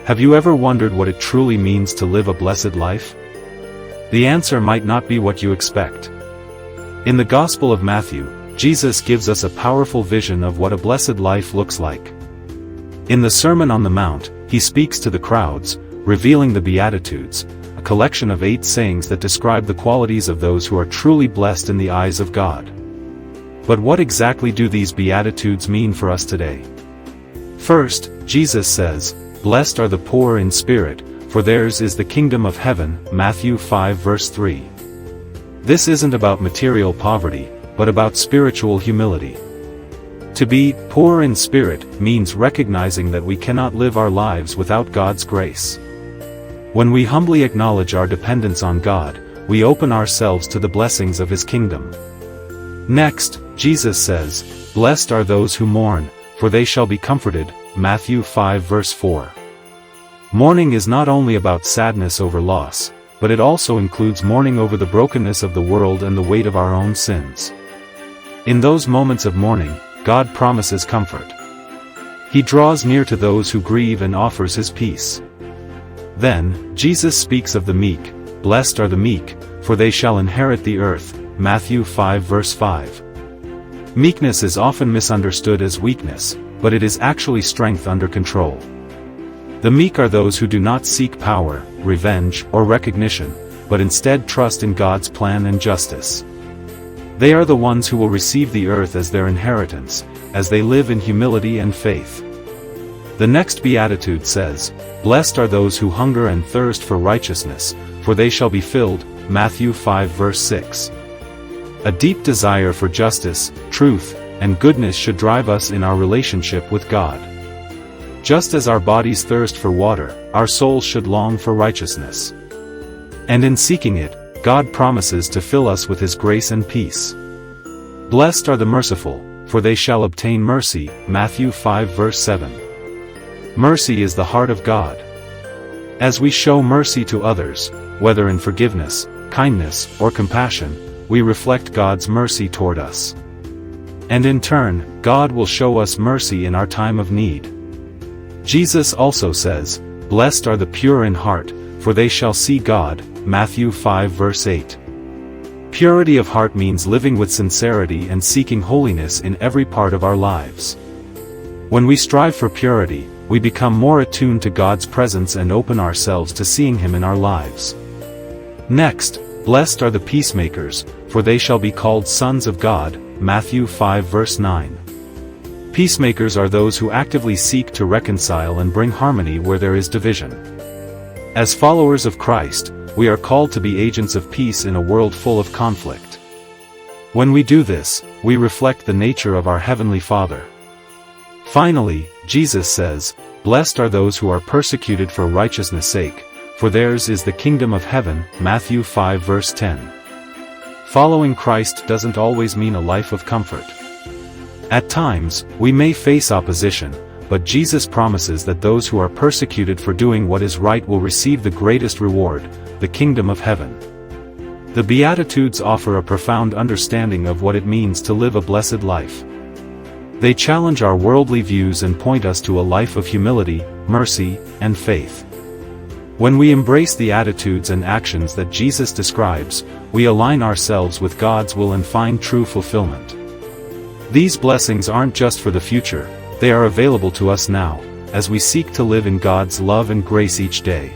Have you ever wondered what it truly means to live a blessed life? The answer might not be what you expect. In the Gospel of Matthew, Jesus gives us a powerful vision of what a blessed life looks like. In the Sermon on the Mount, he speaks to the crowds, revealing the Beatitudes, a collection of 8 sayings that describe the qualities of those who are truly blessed in the eyes of God. But what exactly do these Beatitudes mean for us today? First, Jesus says, "Blessed are the poor in spirit, for theirs is the kingdom of heaven," Matthew 5 verse 3. This isn't about material poverty, but about spiritual humility. To be poor in spirit means recognizing that we cannot live our lives without God's grace. When we humbly acknowledge our dependence on God, we open ourselves to the blessings of His kingdom. Next, Jesus says, "Blessed are those who mourn, for they shall be comforted," Matthew 5 verse 4. Mourning is not only about sadness over loss, but it also includes mourning over the brokenness of the world and the weight of our own sins. In those moments of mourning, God promises comfort. He draws near to those who grieve and offers His peace. Then, Jesus speaks of the meek, "Blessed are the meek, for they shall inherit the earth," Matthew 5 verse 5. Meekness is often misunderstood as weakness, but it is actually strength under control. The meek are those who do not seek power, revenge, or recognition, but instead trust in God's plan and justice. They are the ones who will receive the earth as their inheritance, as they live in humility and faith. The next Beatitude says, "Blessed are those who hunger and thirst for righteousness, for they shall be filled," Matthew 5 verse 6. A deep desire for justice, truth, and goodness should drive us in our relationship with God. Just as our bodies thirst for water, our souls should long for righteousness. And in seeking it, God promises to fill us with His grace and peace. "Blessed are the merciful, for they shall obtain mercy," Matthew 5 verse 7. Mercy is the heart of God. As we show mercy to others, whether in forgiveness, kindness, or compassion, we reflect God's mercy toward us. And in turn, God will show us mercy in our time of need. Jesus also says, "Blessed are the pure in heart, for they shall see God," Matthew 5 verse 8. Purity of heart means living with sincerity and seeking holiness in every part of our lives. When we strive for purity, we become more attuned to God's presence and open ourselves to seeing Him in our lives. Next, blessed are the peacemakers, for they shall be called sons of God, Matthew 5 verse 9. Peacemakers are those who actively seek to reconcile and bring harmony where there is division. As followers of Christ, we are called to be agents of peace in a world full of conflict. When we do this, we reflect the nature of our Heavenly Father. Finally, Jesus says, "Blessed are those who are persecuted for righteousness' sake, for theirs is the kingdom of heaven," Matthew 5 verse 10. Following Christ doesn't always mean a life of comfort. At times, we may face opposition, but Jesus promises that those who are persecuted for doing what is right will receive the greatest reward, the kingdom of heaven. The Beatitudes offer a profound understanding of what it means to live a blessed life. They challenge our worldly views and point us to a life of humility, mercy, and faith. When we embrace the attitudes and actions that Jesus describes, we align ourselves with God's will and find true fulfillment. These blessings aren't just for the future, they are available to us now, as we seek to live in God's love and grace each day.